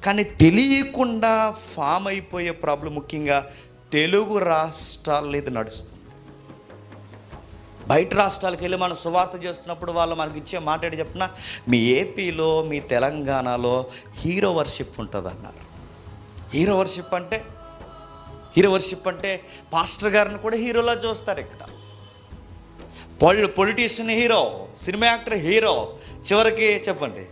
కానీ తెలియకుండా ఫామ్ అయిపోయే ప్రాబ్లం ముఖ్యంగా తెలుగు రాష్ట్రాల్లో ఇది నడుస్తుంది. బయట రాష్ట్రాలకు వెళ్ళి మనం సువార్త చేస్తున్నప్పుడు వాళ్ళు మనకి ఇచ్చే మాట ఏంటి చెప్పిన, మీ ఏపీలో మీ తెలంగాణలో హీరో వర్షిప్ ఉంటుంది అన్నారు. హీరో వర్షిప్ అంటే పాస్టర్ గారిని కూడా హీరోలా చూస్తారు. ఇక్కడ politician hero, cinema actor hero, చివరికి చెప్పండి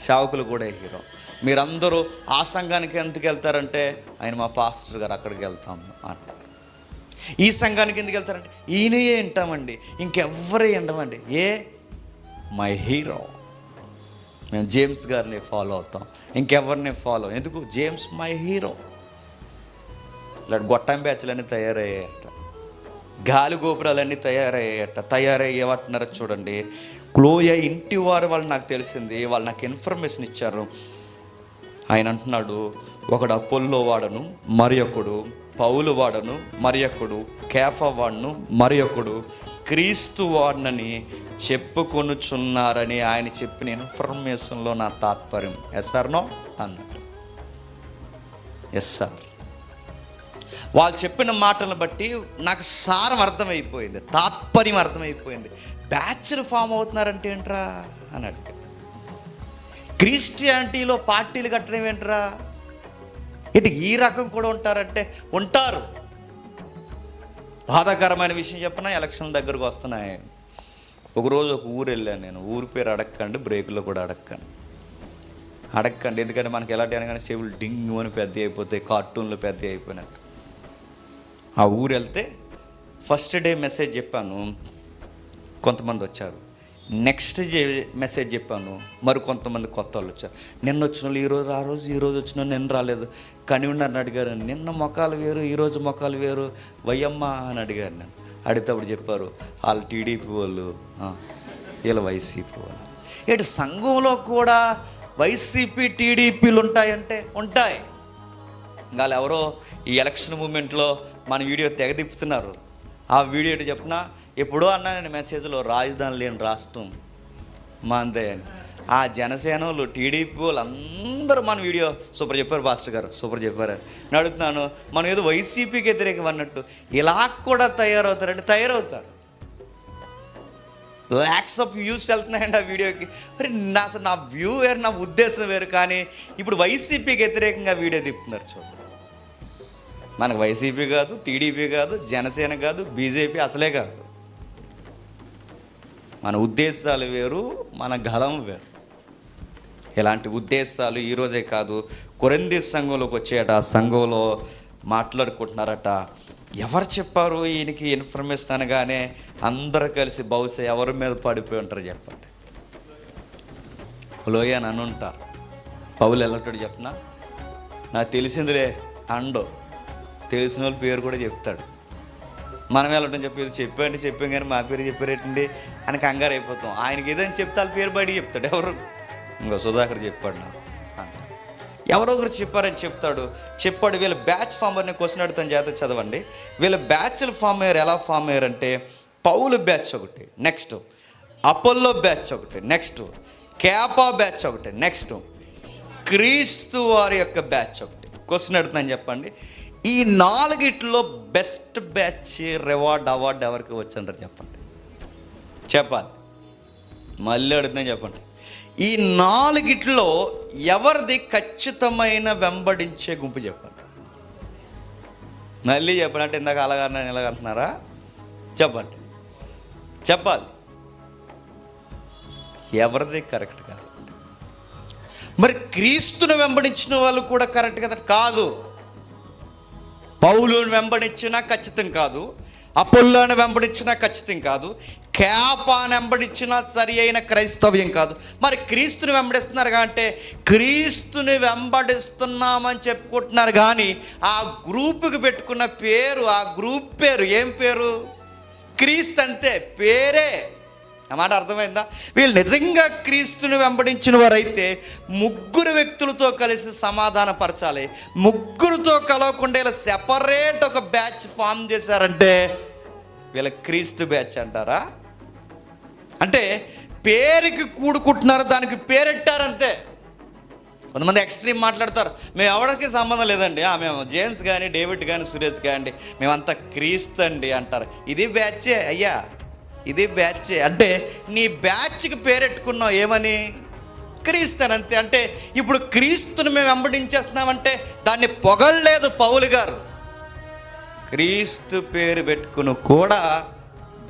సేవకులు కూడా హీరో. మీరందరూ ఆ సంఘానికి ఎందుకు వెళ్తారంటే ఆయన మా పాస్టర్ గారు, అక్కడికి వెళ్తాము అంటారు. ఈ సంఘానికి ఎందుకు వెళ్తారంటే ఈయనయే వింటామండి, ఇంకెవ్వరే వింటామండి. మై హీరో, మేము జేమ్స్ గారిని ఫాలో అవుతాం, ఇంకెవరిని ఫాలో. ఎందుకు? James my hero. ఇలా గొట్టం బ్యాచ్లన్నీ తయారయ్యాయట, గాలి గోపురాలన్నీ తయారయ్యేవాటిన్నారో చూడండి. క్లోయ ఇంటి వారు వాళ్ళు నాకు తెలిసింది, వాళ్ళు నాకు ఇన్ఫర్మేషన్ ఇచ్చారు. ఆయన అంటున్నాడు, ఒకడు అపోల్లో వాడను, మరి ఒకడు పౌలు వాడను, మరి ఒకడు కేఫా వాడను, మరి ఒకడు క్రీస్తు వాడనని చెప్పుకొనుచున్నారని ఆయన చెప్పిన ఇన్ఫర్మేషన్లో నా తాత్పర్యం ఎస్ఆర్నో అన్నాడు. ఎస్ఆర్. వాళ్ళు చెప్పిన మాటలను బట్టి నాకు సారం అర్థమైపోయింది, తాత్పర్యం అర్థమైపోయింది. బ్యాచ్లు ఫామ్ అవుతున్నారంటే ఏంట్రా అని అడిగాడు. క్రిస్టియానిటీలో పార్టీలు కట్టడం ఏంట్రా, ఇటు ఈ రకం కూడా ఉంటారంటే ఉంటారు. బాధాకరమైన విషయం చెప్పినా, ఎలక్షన్ దగ్గరకు వస్తున్నాయి. ఒకరోజు ఒక ఊరు వెళ్ళాను నేను. ఊరి పేరు అడగకండి, బ్రేకులో కూడా అడగకండి. ఎందుకంటే మనకి ఎలాంటి అనగానే చెవులు డింగ్ అని పెద్ద అయిపోతాయి, కార్టూన్లు పెద్ద అయిపోయినట్టు. ఆ ఊరు వెళ్తే ఫస్ట్ డే మెసేజ్ చెప్పాను, కొంతమంది వచ్చారు. నెక్స్ట్ మెసేజ్ చెప్పాను, మరి కొంతమంది కొత్త వాళ్ళు వచ్చారు. నిన్న వచ్చిన వాళ్ళు ఈరోజు వచ్చిన వాళ్ళు నిన్న రాలేదు. కనివిన్నారని అడిగారు, నిన్న మొఖాలు వేరు, ఈరోజు మొఖాలు వేరు వయ్యమ్మ అని అడిగారు. నేను అడిగినప్పుడు చెప్పారు, వాళ్ళు టీడీపీ వాళ్ళు, వీళ్ళు వైసీపీ వాళ్ళు. ఇటు సంఘంలో కూడా వైసీపీ టీడీపీలు ఉంటాయంటే ఉంటాయి. వాళ్ళు ఎవరో ఈ ఎలక్షన్ మూమెంట్లో మన వీడియో తెగదిప్పుతున్నారు. ఆ వీడియో ఏంటి చెప్పినా, ఎప్పుడో అన్నా నేను మెసేజ్లో, రాజధాని లేని రాష్ట్రం మాందే అని. ఆ జనసేనలు, టీడీపీ వాళ్ళు అందరూ మన వీడియో సూపర్ చెప్పారు, పాస్టర్ గారు సూపర్ చెప్పారు నేను అడుగుతున్నాను. మనం ఏదో వైసీపీకి వ్యతిరేకం అన్నట్టు ఇలా కూడా తయారవుతారంటే తయారవుతారు. ల్యాక్స్ ఆఫ్ వ్యూస్ వెళ్తున్నాయండి ఆ వీడియోకి. మరి అసలు నా వ్యూ వేరు, నా ఉద్దేశం వేరు. కానీ ఇప్పుడు వైసీపీకి వ్యతిరేకంగా వీడియో తిప్పుతున్నారు. చూడండి, మనకు వైసీపీ కాదు, టీడీపీ కాదు, జనసేన కాదు, బీజేపీ అసలే కాదు. మన ఉద్దేశాలు వేరు, మన గలం వేరు. ఇలాంటి ఉద్దేశాలు ఈరోజే కాదు, కొరింథీ సంఘంలోకి వచ్చేట. ఆ సంఘంలో మాట్లాడుకుంటున్నారట. ఎవరు చెప్పారు ఈయనకి ఇన్ఫర్మేషన్ అనగానే అందరూ కలిసి బహుశా ఎవరి మీద పడిపోయి ఉంటారు చెప్పండి. లోయ అని ఉంటారు. పౌలు ఎలాంటి చెప్పినా, నాకు తెలిసిందిలే అండో, తెలిసిన వాళ్ళ పేరు కూడా చెప్తాడు. మనం వెళ్ళటం చెప్పేది చెప్పాం కానీ మా పేరు చెప్పారేటండి అని కంగారు అయిపోతాం. ఆయనకి ఏదైనా చెప్తే వాళ్ళ పేరు బయటికి చెప్తాడు. ఎవరు? ఇంకో సుధాకర్ చెప్పాడు నాకు అంట. ఎవరో ఒకరు చెప్పారని చెప్పాడు. వీళ్ళ బ్యాచ్ ఫామ్ అనే క్వశ్చన్ అడుగుతాను, జాగ్రత్త చదవండి. వీళ్ళ బ్యాచ్లు ఫామ్ అయ్యారు. ఎలా ఫామ్ అయ్యారంటే, పౌలు బ్యాచ్ ఒకటి, నెక్స్ట్ అపోల్లో బ్యాచ్ ఒకటి, నెక్స్ట్ కేఫా బ్యాచ్ ఒకటి, నెక్స్ట్ క్రీస్తు వారి యొక్క బ్యాచ్ ఒకటి. క్వశ్చన్ అడుగుతున్నాను చెప్పండి, ఈ నాలుగిట్లో బెస్ట్ బ్యాచ్ అవార్డు ఎవరికి వచ్చంటారు చెప్పండి. చెప్పాలి, మళ్ళీ అడుగుతున్నాను చెప్పండి. ఈ నాలుగిట్లో ఎవరిది ఖచ్చితమైన వెంబడించే గుంపు చెప్పండి. మళ్ళీ చెప్పండి. ఇందాక అలాగన్నా ఇలాగంటున్నారా? చెప్పండి, చెప్పాలి. ఎవరిది కరెక్ట్ కాదు. మరి క్రీస్తుని వెంబడించిన వాళ్ళు కూడా కరెక్ట్ కదా? కాదు. పౌలుని వెంబడించినా ఖచ్చితం కాదు, అపోల్లోని వెంబడించినా ఖచ్చితం కాదు, కేఫాని వెంబడించినా సరి అయిన క్రైస్తవ్యం కాదు. మరి క్రీస్తుని వెంబడిస్తున్నారు అంటే క్రీస్తుని వెంబడిస్తున్నామని చెప్పుకుంటున్నారు. కానీ ఆ గ్రూపుకి పెట్టుకున్న పేరు, ఆ గ్రూప్ పేరు ఏం పేరు? క్రీస్తు. అంతే, పేరే. ఆ మాట అర్థమైందా? వీళ్ళు నిజంగా క్రీస్తుని వెంబడించిన వారైతే ముగ్గురు వ్యక్తులతో కలిసి సమాధానపరచాలి. ముగ్గురుతో కలవకుండా ఇలా సెపరేట్ ఒక బ్యాచ్ ఫామ్ చేశారంటే వీళ్ళ క్రీస్తు బ్యాచ్ అంటారా? అంటే పేరుకి కూడుకుంటున్నారు, దానికి పేరెట్టారంతే. కొంతమంది ఎక్స్ట్రీమ్ మాట్లాడతారు, మేము ఎవరికి సంబంధం లేదండి, మేము జేమ్స్ కానీ డేవిడ్ కానీ సురేష్ కానీ మేమంతా క్రీస్తు అండి అంటారు. ఇది బ్యాచే అయ్యా, ఇది బ్యాచే. అంటే నీ బ్యాచ్కి పేరెట్టుకున్నావు ఏమని? క్రీస్తు అంతే. అంటే ఇప్పుడు క్రీస్తుని మేము వెంబడించేస్తున్నామంటే దాన్ని పొగడలేదు పౌలు గారు. క్రీస్తు పేరు పెట్టుకుని కూడా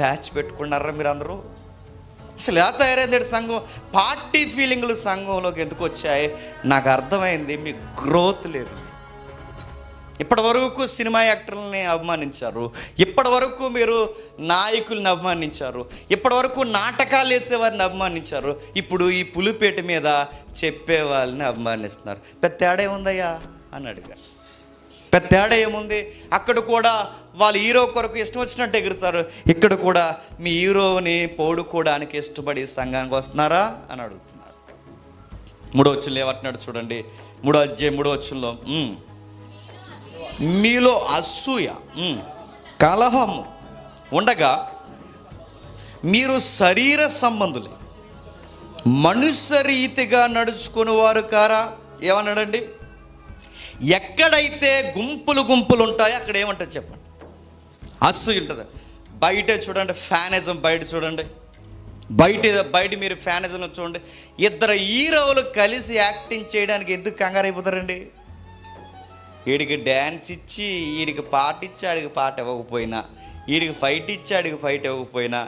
బ్యాచ్ పెట్టుకున్నారా మీరు అందరూ? అసలు ఎలా తయారైంది సంఘం? పార్టీ ఫీలింగ్లు సంఘంలోకి ఎందుకు వచ్చాయి? నాకు అర్థమైంది, మీ గ్రోత్ లేదు. ఇప్పటి వరకు సినిమా యాక్టర్లని అవమానించారు, ఇప్పటి వరకు మీరు నాయకుల్ని అవమానించారు, ఇప్పటి వరకు నాటకాలు వేసేవారిని అవమానించారు, ఇప్పుడు ఈ పులిపేట మీద చెప్పే వాళ్ళని అవమానిస్తున్నారు. పెద్ద తేడా ఏముందయ్యా అని అడిగారు. పెద్ద తేడా ఏముంది? అక్కడ కూడా వాళ్ళు హీరో కొరకు ఇష్టం వచ్చినట్టు ఎగురుతారు, ఇక్కడ కూడా మీ హీరోని పౌడుకోవడానికి ఇష్టపడి సంఘానికి వస్తున్నారా అని అడుగుతున్నారు. 3వ వచనంలో ఏమంటున్నాడు చూడండి, 3వ అధ్యాయం 3వ వచనంలో, మీలో అసూయ కలహము ఉండగా మీరు శరీర సంబంధులే, మనుష్య రీతిగా నడుచుకుని వారు కారా. ఏమన్నాడండి? ఎక్కడైతే గుంపులు గుంపులు ఉంటాయో అక్కడ ఏమంటుంది చెప్పండి? అసూయ ఉంటుంది. బయట చూడండి ఫ్యానిజం, బయట చూడండి, బయట మీరు ఫ్యానిజంలో చూడండి, ఇద్దరు హీరోలు కలిసి యాక్టింగ్ చేయడానికి ఎందుకు కంగారు అయిపోతారండి? వీడికి డ్యాన్స్ ఇచ్చి వీడికి పాట ఇచ్చి ఆడికి పాట ఇవ్వకపోయినా, వీడికి ఫైట్ ఇచ్చి ఆడికి ఫైట్ ఇవ్వకపోయినా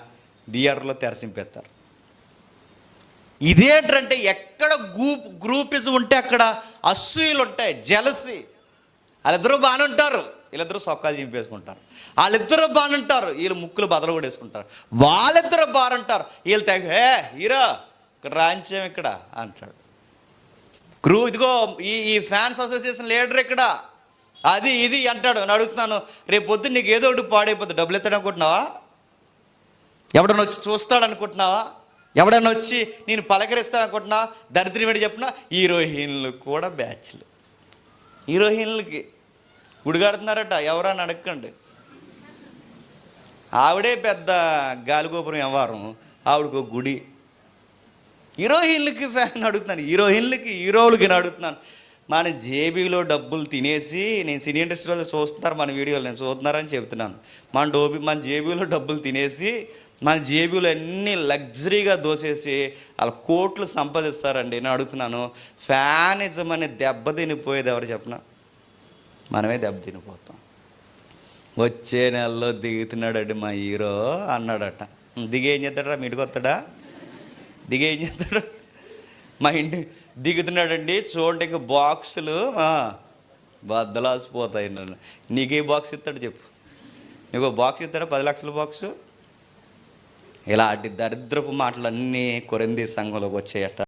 థియేటర్లో తెరసింపేస్తారు. ఇదేంటంటే ఎక్కడ గ్రూపిజం ఉంటే అక్కడ అసూయలు ఉంటాయి, జలసి. వాళ్ళిద్దరూ బాగానే ఉంటారు, వీళ్ళిద్దరూ సొక్కాలు చింపేసుకుంటారు. వాళ్ళిద్దరూ బాగానే ఉంటారు, వీళ్ళు ముక్కులు బదలు కూడా వేసుకుంటారు. వాళ్ళిద్దరూ బాగుంటారు, వీళ్ళు తెగ హీరో ఇక్కడ రాంచాం ఇక్కడ అంటాడు. ఇదిగో ఈ ఫ్యాన్స్ అసోసియేషన్ లీడర్ ఇక్కడ, అది ఇది అంటాడు. నేను అడుగుతున్నాను, రేపు పొద్దున్న నీకు ఏదో ఒకటి పాడైపోతుంది, డబ్బులు ఎత్తాడు అనుకుంటున్నావా? ఎవడన్నా వచ్చి చూస్తాడు అనుకుంటున్నావా? ఎవడన్నా వచ్చి నేను పలకరిస్తాడు అనుకుంటున్నావా? దరిద్రం ఏంటి చెప్పిన, హీరోయిన్లు కూడా బ్యాచ్లు, హీరోయిన్లకి గుడిగాడుతున్నారట. ఎవరని అడగండి, ఆవిడే పెద్ద గాలిగోపురం వ్యవహారం, ఆవిడకు గుడి. హీరోయిన్లకి ఫ్యాన్ అడుగుతున్నాను, హీరోలకి నేను అడుగుతున్నాను. మన జేబీలో డబ్బులు తినేసి, నేను సినీ ఇండస్ట్రీలో చూస్తున్నారు మన వీడియోలు, నేను చూస్తున్నారని చెప్తున్నాను. మన జేబీలో డబ్బులు తినేసి, మన జేబీలో అన్నీ లగ్జరీగా దోసేసి వాళ్ళ కోట్లు సంపాదిస్తారండి. నేను అడుగుతున్నాను, ఫ్యానిజం అనే దెబ్బ తినిపోయేది ఎవరు చెప్పిన? మనమే దెబ్బ తినిపోతాం. వచ్చే నెలలో దిగుతున్నాడండి మా హీరో అన్నాడట. దిగి ఏం చేస్తాడా? మీ ఇంటికి వస్తాడా? దిగి ఏం చేస్తాడు? మా ఇంటి దిగుతున్నాడండి, చూడండి ఇంక బాక్సులు బద్దలాసిపోతాయి. నన్ను నీకే బాక్స్ ఇస్తాడు చెప్పు? నీకు బాక్స్ ఇస్తాడు, 10 లక్షల బాక్సు? ఇలాంటి దరిద్రపు మాటలన్నీ కొరింథీ సంఘంలోకి వచ్చాయట.